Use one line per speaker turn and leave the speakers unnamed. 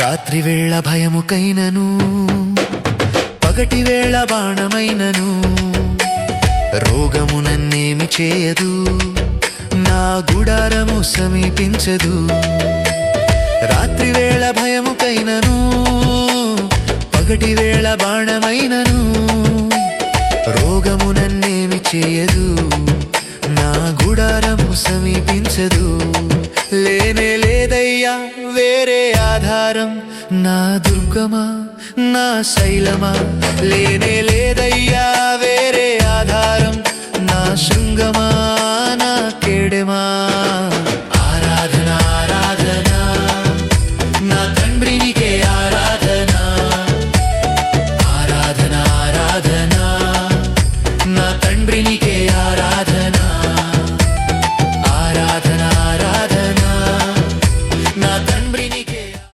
రాత్రి వేళ భయముకైనను పగటి వేళ బాణమైనను రోగము నన్నేమి చేయదు, నా గుడారము సమీపించదు. రాత్రి వేళ భయముకైనను పగటి వేళ బాణమైనను రోగము నన్నేమి చేయదు, నా గుడారము సమీపించదు. లేనే లేదయ్యా వేరే ఆధారం, నా దుర్గమా నా శైలమా. లేనే లేదయ్యా వేరే ఆధారం, నా శృంగమా